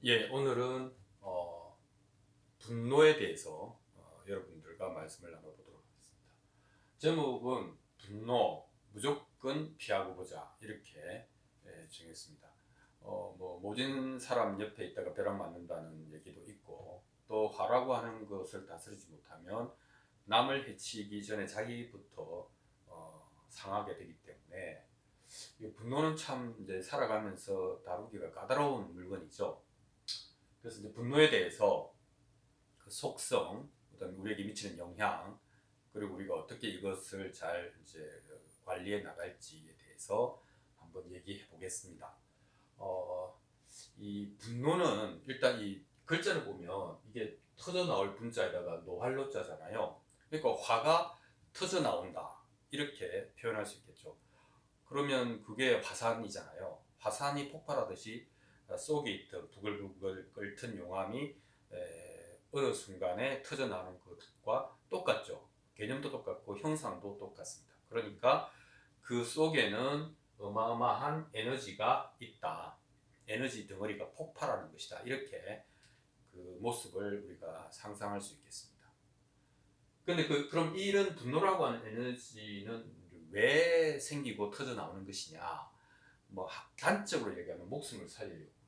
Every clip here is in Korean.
예, 오늘은 분노에 대해서 여러분들과 말씀을 나눠보도록 하겠습니다. 제목은 분노 무조건 피하고 보자 이렇게 정했습니다. 모진 사람 옆에 있다가 벼락 맞는다는 얘기도 있고, 또 화라고 하는 것을 다스리지 못하면 남을 해치기 전에 자기부터 상하게 되기 때문에 이 분노는 참 이제 살아가면서 다루기가 까다로운 물건이죠. 그래서 이제 분노에 대해서 그 속성, 그다음에 우리에게 미치는 영향, 그리고 우리가 어떻게 이것을 잘 이제 관리해 나갈지에 대해서 한번 얘기해 보겠습니다. 어, 이 분노는 일단 이 글자를 보면 이게 터져 나올 분자에다가 노할로자잖아요. 그러니까 화가 터져 나온다 이렇게 표현할 수 있겠죠. 그러면 그게 화산이잖아요. 화산이 폭발하듯이 속에 있던 부글부글 끓던 용암이 어느 순간에 터져나오는 것과 똑같죠. 개념도 똑같고 형상도 똑같습니다. 그러니까 그 속에는 어마어마한 에너지가 있다. 에너지 덩어리가 폭발하는 것이다. 이렇게 그 모습을 우리가 상상할 수 있겠습니다. 근데 그럼 이런 분노라고 하는 에너지는 왜 생기고 터져 나오는 것이냐? 단적으로 얘기하면 목숨을 살리려고.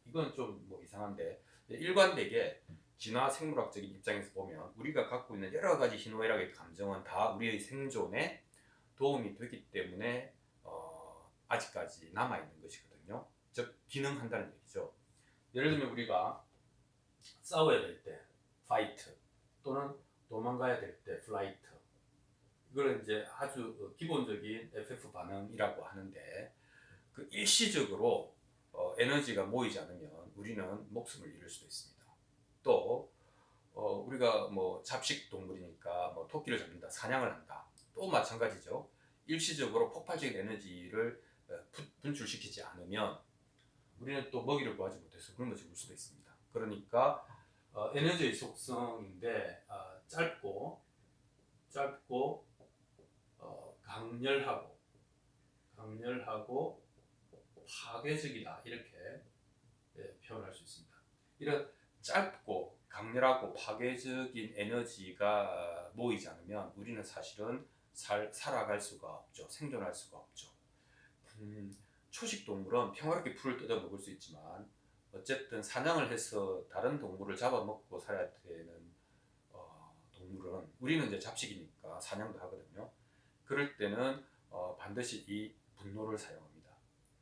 이건 좀 이상한데, 일관되게 진화 생물학적인 입장에서 보면 우리가 갖고 있는 여러 가지 희노애락의 감정은 다 우리의 생존에 도움이 되기 때문에 아직까지 남아 있는 것이거든요. 즉 기능한다는 얘기죠. 예를 들면 우리가 싸워야 될 때 fight, 또는 도망가야 될 때 flight. 이걸 이제 아주 기본적인 FF 반응이라고 하는데, 그 일시적으로 에너지가 모이지 않으면 우리는 목숨을 잃을 수도 있습니다. 또 우리가 잡식 동물이니까 토끼를 잡는다, 사냥을 한다. 또 마찬가지죠. 일시적으로 폭발적인 에너지를 분출시키지 않으면 우리는 또 먹이를 구하지 못해서 굶어 죽을 수도 있습니다. 그러니까 에너지의 속성인데 짧고 강렬하고 파괴적이다 이렇게 표현할 수 있습니다. 이런 짧고 강렬하고 파괴적인 에너지가 모이지 않으면 우리는 사실은 살아갈 수가 없죠. 생존할 수가 없죠. 초식 동물은 평화롭게 풀을 뜯어 먹을 수 있지만, 어쨌든 사냥을 해서 다른 동물을 잡아먹고 살아야 되는 동물은, 우리는 이제 잡식이니까 사냥도 하거든요. 그럴 때는 반드시 이 분노를 사용합니다.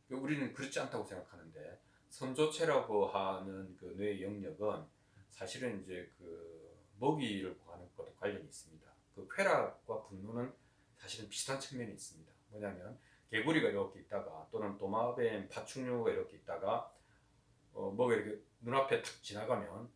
우리는 그렇지 않다고 생각하는데, 선조체라고 하는 그 뇌의 영역은 사실은 이제 그 먹이를 구하는 것과 관련이 있습니다. 그 쾌락과 분노는 사실은 비슷한 측면이 있습니다. 뭐냐면 개구리가 이렇게 있다가, 또는 도마뱀, 파충류가 이렇게 있다가 뭐가 이렇게 눈앞에 탁 지나가면,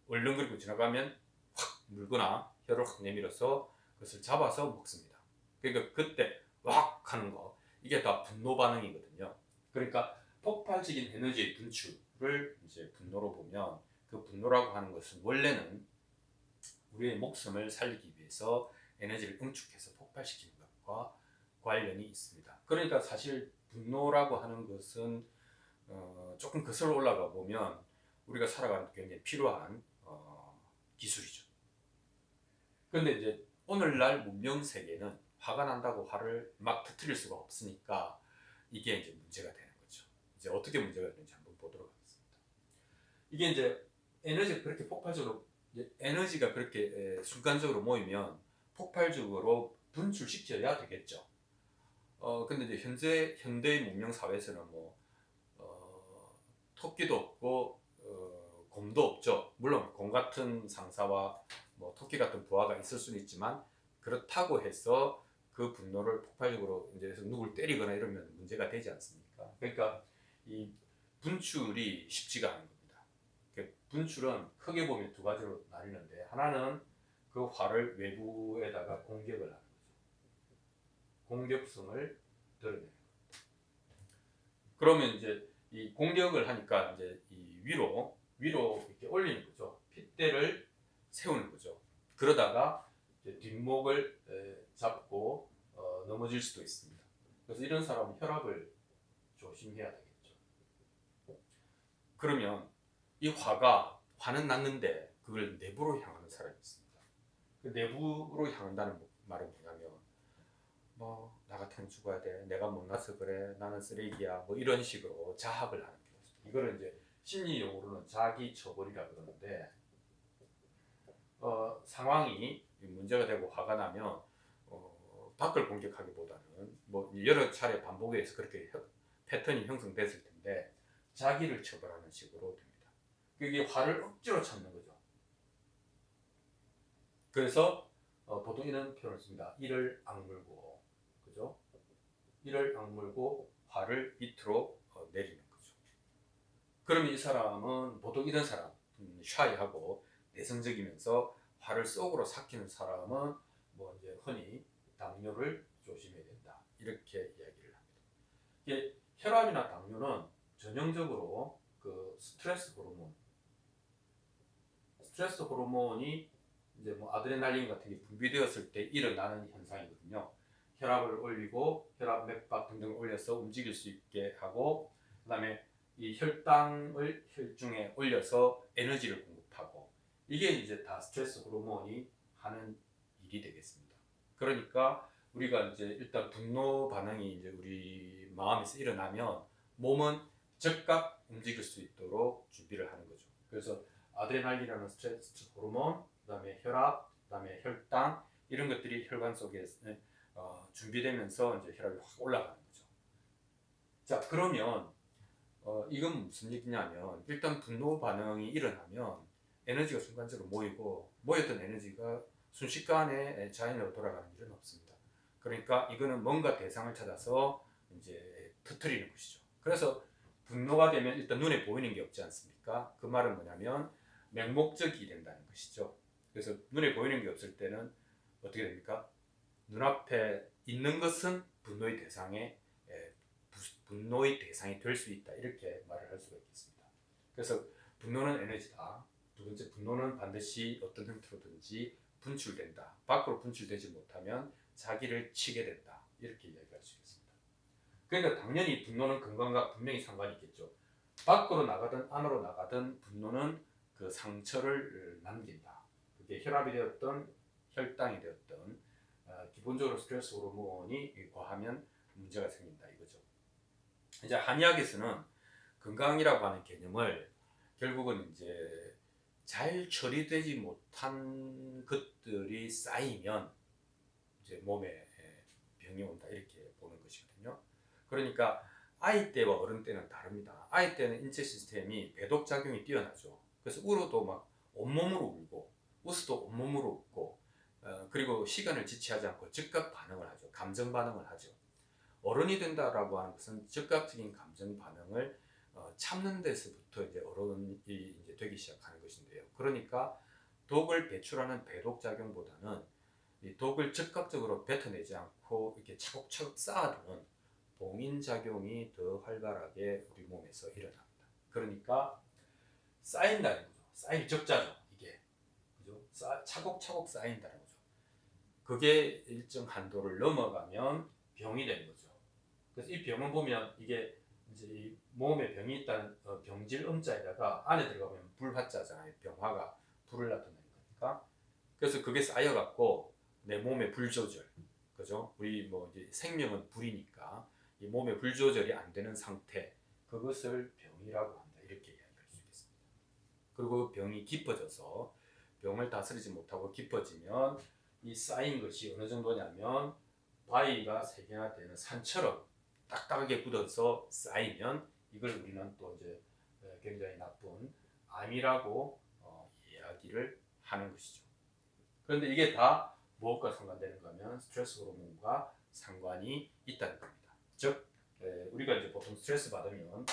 얼렁거리고 지나가면 확 물거나 혀를 확 내밀어서 그것을 잡아서 먹습니다. 그러니까 그때 왁 하는 거, 이게 다 분노 반응이거든요. 그러니까 폭발적인 에너지의 분출을 이제 분노로 보면, 그 분노라고 하는 것은 원래는 우리의 목숨을 살리기 위해서 에너지를 응축해서 폭발시키는 것과 관련이 있습니다. 그러니까 사실 분노라고 하는 것은 조금 거슬러 올라가 보면 우리가 살아가는 데 굉장히 필요한 기술이죠. 그런데 이제 오늘날 문명 세계는 화가 난다고 화를 막 터뜨릴 수가 없으니까 이게 이제 문제가 되는 거죠. 이제 어떻게 문제가 되는지 한번 보도록 하겠습니다. 이게 이제 에너지가 그렇게 순간적으로 모이면 폭발적으로 분출시켜야 되겠죠. 근데 이제 현대 문명 사회에서는 토끼도 없고 곰도 없죠. 물론 곰 같은 상사와 토끼 같은 부하가 있을 수는 있지만, 그렇다고 해서 그 분노를 폭발적으로 이제 누굴 때리거나 이러면 문제가 되지 않습니까? 그러니까 이 분출이 쉽지가 않은 겁니다. 분출은 크게 보면 두 가지로 나뉘는데, 하나는 그 화를 외부에다가 공격을 하는 거죠. 공격성을 드러내는 거죠. 그러면 이제 이 공격을 하니까 이제 이 위로 이렇게 올리는 거죠. 핏대를 세우는 거죠. 그러다가 이제 뒷목을 잡고 넘어질 수도 있습니다. 그래서 이런 사람은 혈압을 조심해야 되겠죠. 그러면 이 화는 났는데 그걸 내부로 향하는 사람이 있습니다. 그 내부로 향한다는 말은 뭐냐면 뭐 나 같으면 죽어야 돼, 내가 못나서 그래, 나는 쓰레기야, 뭐 이런 식으로 자학을 하는 경우가 있습니다. 이거를 이제 심리용어로는 자기 처벌이라 그러는데 상황이 문제가 되고 화가 나면 밖을 공격하기보다는 뭐 여러 차례 반복에 의해서 그렇게 패턴이 형성됐을 텐데 자기를 처벌하는 식으로 됩니다. 그게 화를 억지로 참는 거죠. 그래서 보통 이런 표현을 씁니다. 이를 악물고, 그죠? 이를 악물고 화를 밑으로 내리는 거죠. 그러면 이 사람은 보통 이런 사람, 샤이하고 내성적이면서 화를 속으로 삭히는 사람은 뭐 이제 흔히 당뇨를 조심해야 된다, 이렇게 이야기를 합니다. 이게 혈압이나 당뇨는 전형적으로 그 스트레스 호르몬이 이제 뭐 아드레날린 같은 게 분비되었을 때 일어나는 현상이거든요. 혈압을 올리고 혈압 맥박 등등을 올려서 움직일 수 있게 하고, 그다음에 이 혈당을 혈중에 올려서 에너지를 공급하고, 이게 이제 다 스트레스 호르몬이 하는 일이 되겠습니다. 그러니까 우리가 이제 일단 분노 반응이 이제 우리 마음에서 일어나면 몸은 즉각 움직일 수 있도록 준비를 하는 거죠. 그래서 아드레날린이라는 스트레스 호르몬, 그다음에 혈압, 그다음에 혈당, 이런 것들이 혈관 속에 준비되면서 이제 혈압이 확 올라가는 거죠. 자, 그러면 이건 무슨 얘기냐면 일단 분노 반응이 일어나면 에너지가 순간적으로 모였던 에너지가 순식간에 자연으로 돌아가는 일은 없습니다. 그러니까 이거는 뭔가 대상을 찾아서 이제 터트리는 것이죠. 그래서 분노가 되면 일단 눈에 보이는 게 없지 않습니까? 그 말은 뭐냐면 맹목적이 된다는 것이죠. 그래서 눈에 보이는 게 없을 때는 어떻게 됩니까? 눈앞에 있는 것은 분노의 대상이 될 수 있다, 이렇게 말을 할 수가 있겠습니다. 그래서 분노는 에너지다. 두 번째, 분노는 반드시 어떤 형태로든지 분출된다. 밖으로 분출되지 못하면 자기를 치게 된다, 이렇게 이야기할 수 있겠습니다. 그러니까 당연히 분노는 건강과 분명히 상관이 있겠죠. 밖으로 나가든 안으로 나가든 분노는 그 상처를 남긴다. 그게 혈압이 되었던 혈당이 되었던 기본적으로 스트레스 호르몬이 과하면 문제가 생긴다, 이거죠. 이제 한의학에서는 건강이라고 하는 개념을 결국은 이제 잘 처리되지 못한 것들이 쌓이면 이제 몸에 병이 온다, 이렇게 보는 것이거든요. 그러니까 아이 때와 어른 때는 다릅니다. 아이 때는 인체 시스템이 배독 작용이 뛰어나죠. 그래서 울어도 막 온몸으로 울고, 웃어도 온몸으로 웃고, 그리고 시간을 지체하지 않고 즉각 반응을 하죠. 감정 반응을 하죠. 어른이 된다라고 하는 것은 즉각적인 감정 반응을 참는 데서부터 이제 어른이 이제 되기 시작하는 것인데요. 그러니까 독을 배출하는 배독 작용보다는 이 독을 즉각적으로 뱉어내지 않고 이렇게 차곡차곡 쌓아두는 봉인 작용이 더 활발하게 우리 몸에서 일어납니다. 그러니까 쌓인다는 거죠. 쌓일 적자죠, 이게. 그죠? 차곡차곡 쌓인다는 거죠. 그게 일정 한도를 넘어가면 병이 되는 거죠. 그래서 이 병은 보면 이게 이제 이 몸에 병이 있다는 병질 음자에다가 안에 들어가면 불화자잖아요. 병화가 불을 나타내는 거니까. 그래서 그게 쌓여갖고 내 몸의 불 조절, 그죠? 우리 뭐 이제 생명은 불이니까 이 몸의 불 조절이 안 되는 상태, 그것을 병이라고 한다, 이렇게 이야기할 수 있겠습니다. 그리고 병이 깊어져서 병을 다스리지 못하고 깊어지면 이 쌓인 것이 어느 정도냐면 바위가 세개화되는 산처럼 딱딱하게 굳어서 쌓이면 이걸 우리는 또 이제 굉장히 나쁜 암이라고 이야기를 하는 것이죠. 그런데 이게 다 무엇과 상관되는가 하면 스트레스 호르몬과 상관이 있다는 겁니다. 즉 우리가 이제 보통 스트레스 받으면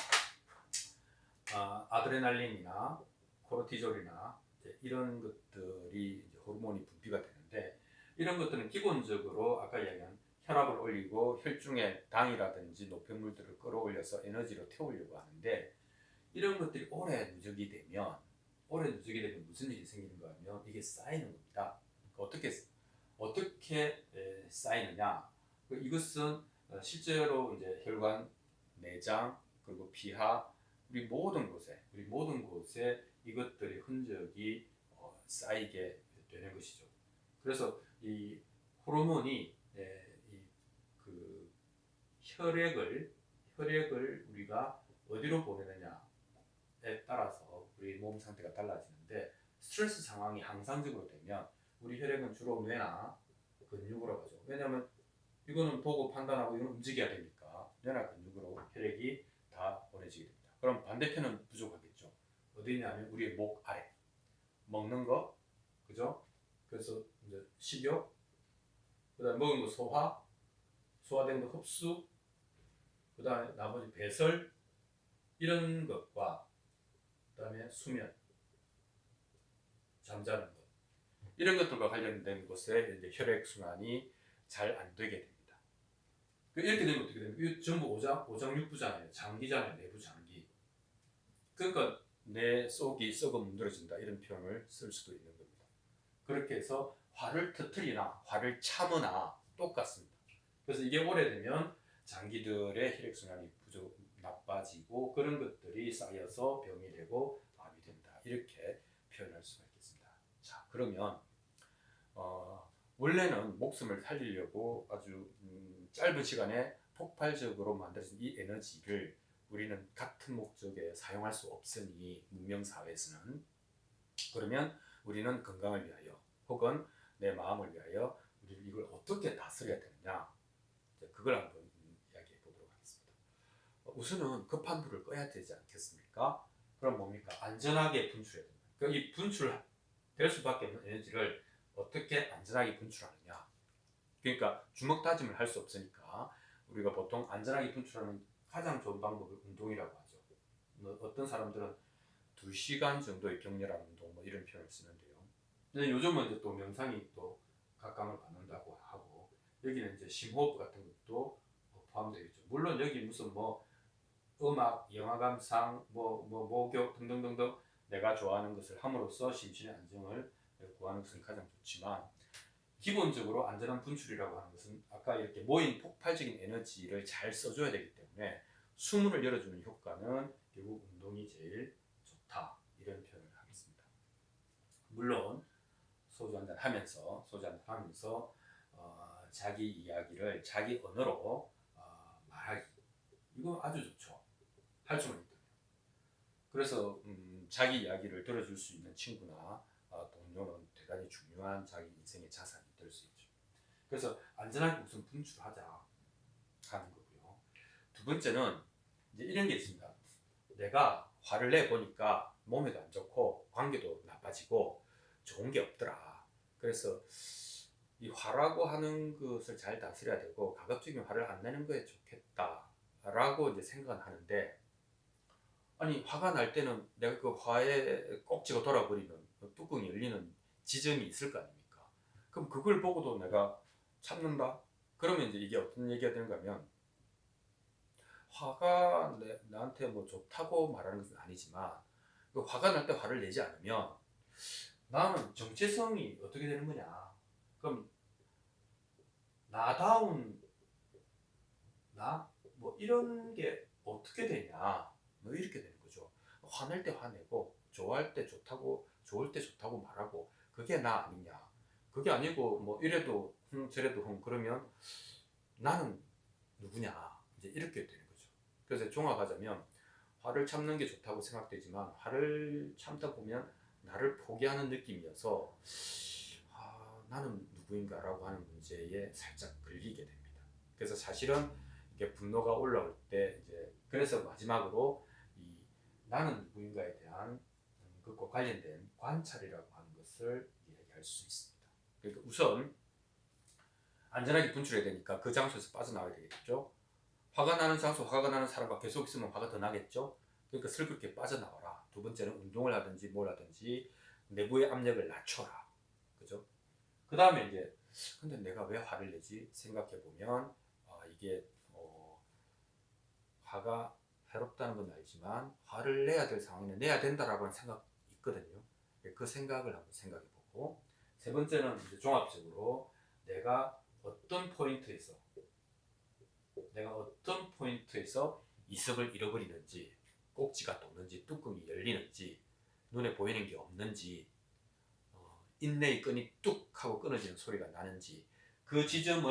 아드레날린이나 코르티졸이나 이런 것들이 이제 호르몬이 분비가 되는데, 이런 것들은 기본적으로 아까 이야기한 혈압을 올리고 혈중의 당이라든지 노폐물들을 끌어올려서 에너지로 태우려고 하는데, 이런 것들이 오래 누적이 되면 무슨 일이 생기는가 하면 이게 쌓이는 겁니다. 어떻게 쌓이느냐? 이것은 실제로 이제 혈관, 내장, 그리고 피하, 우리 모든 곳에 이것들의 흔적이 쌓이게 되는 것이죠. 그래서 이 호르몬이 그 혈액을 우리가 어디로 보내느냐에 따라서 우리 몸 상태가 달라지는데, 스트레스 상황이 항상적으로 되면 우리 혈액은 주로 뇌나 근육으로 가죠. 왜냐하면 이거는 보고 판단하고 이건 움직여야 되니까 뇌나 근육으로 혈액이 다 보내지게 됩니다. 그럼 반대편은 부족하겠죠. 어디냐면 우리의 목 아래, 먹는 거, 그죠? 그래서 이제 식욕, 그다음 먹은 거 소화된 거 흡수, 그다음에 나머지 배설, 이런 것과 그다음에 수면, 잠자는 것, 이런 것들과 관련된 곳에 이제 혈액 순환이 잘 안 되게 됩니다. 이렇게 되면 어떻게 됩니까? 이 전부 오장육부잖아요. 장기잖아요. 내부 장기. 그러니까 내 속이 썩어 문드러진다, 이런 표현을 쓸 수도 있는 겁니다. 그렇게 해서 화를 터뜨리나 화를 참으나 똑같습니다. 그래서 이게 오래되면 장기들의 혈액순환이 나빠지고 그런 것들이 쌓여서 병이 되고 암이 된다, 이렇게 표현할 수가 있겠습니다. 자, 그러면 원래는 목숨을 살리려고 아주 짧은 시간에 폭발적으로 만들어진 이 에너지를 우리는 같은 목적에 사용할 수 없으니, 문명사회에서는, 그러면 우리는 건강을 위하여 혹은 내 마음을 위하여 우리는 이걸 어떻게 다스려야 되느냐, 그걸 한번 이야기해 보도록 하겠습니다. 우선은 급한 불을 꺼야 되지 않겠습니까? 그럼 뭡니까? 안전하게 분출해야 됩니다. 그러니까 이 분출될 수밖에 없는 에너지를 어떻게 안전하게 분출하느냐. 그러니까 주먹 다짐을 할 수 없으니까 우리가 보통 안전하게 분출하는 가장 좋은 방법을 운동이라고 하죠. 어떤 사람들은 2시간 정도의 격렬한 운동, 이런 표현을 쓰는데요. 근데 요즘은 이제 또 명상이 또 각광을 받는다고 하고, 여기는 이제 심호흡 같은 것도 포함되어 있죠. 물론 여기 무슨 음악, 영화 감상, 목욕 등등등등 내가 좋아하는 것을 함으로써 심신의 안정을 구하는 것은 가장 좋지만, 기본적으로 안전한 분출이라고 하는 것은 아까 이렇게 모인 폭발적인 에너지를 잘 써줘야 되기 때문에 수문을 열어주는 효과는 결국 운동이 제일 좋다, 이런 표현을 하겠습니다. 물론 소주 한잔 하면서 자기 이야기를 자기 언어로 말하기, 이거 아주 좋죠. 할 수는 있다면. 그래서 자기 이야기를 들어줄 수 있는 친구나 동료는 대단히 중요한 자기 인생의 자산이 될 수 있죠. 그래서 안전하게 우선 분출하자 하는 거고요. 두 번째는 이제 이런 게 있습니다. 내가 화를 내 보니까 몸에도 안 좋고 관계도 나빠지고 좋은 게 없더라. 그래서 이 화라고 하는 것을 잘 다스려야 되고 가급적이면 화를 안 내는 거에 좋겠다라고 이제 생각은 하는데, 아니 화가 날 때는 내가 그 화에 꼭지가 돌아버리는 뚜껑이 열리는 지점이 있을 거 아닙니까? 그럼 그걸 보고도 내가 참는다? 그러면 이제 이게 어떤 얘기가 되는가 하면, 화가 나한테 뭐 좋다고 말하는 것은 아니지만, 그 화가 날 때 화를 내지 않으면 나는 정체성이 어떻게 되는 거냐? 그럼 나다운 나? 이런 게 어떻게 되냐? 이렇게 되는 거죠. 화낼 때 화내고 좋아할 때 좋다고, 좋을 때 좋다고 말하고, 그게 나 아니냐? 그게 아니고 이래도 저래도 그러면 나는 누구냐? 이제 이렇게 되는 거죠. 그래서 종합하자면, 화를 참는 게 좋다고 생각되지만 화를 참다 보면 나를 포기하는 느낌이어서 나는 누구인가라고 하는 문제에 살짝 걸리게 됩니다. 그래서 사실은 이게 분노가 올라올 때 이제, 그래서 마지막으로 이 나는 누구인가에 대한 그것과 관련된 관찰이라고 하는 것을 이야기할 수 있습니다. 그러니까 우선 안전하게 분출해야 되니까 그 장소에서 빠져나와야 되겠죠. 화가 나는 장소, 화가 나는 사람과 계속 있으면 화가 더 나겠죠. 그러니까 슬그럽게 빠져나와라. 두 번째는 운동을 하든지 뭘 하든지 내부의 압력을 낮춰라. 그죠? 그 다음에 이제 근데 내가 왜 화를 내지 생각해 보면 이게 화가 해롭다는 건 알지만 화를 내야 될 상황에는 내야 된다라고 하는 생각이 있거든요. 그 생각을 한번 생각해 보고, 세 번째는 이제 종합적으로 내가 어떤 포인트에서 이성을 잃어버리는지 꼭지가 도는지 뚜껑이 열리는지 눈에 보이는 게 없는지 인내의 끈이 뚝 하고 끊어지는 소리가 나는지 그 지점을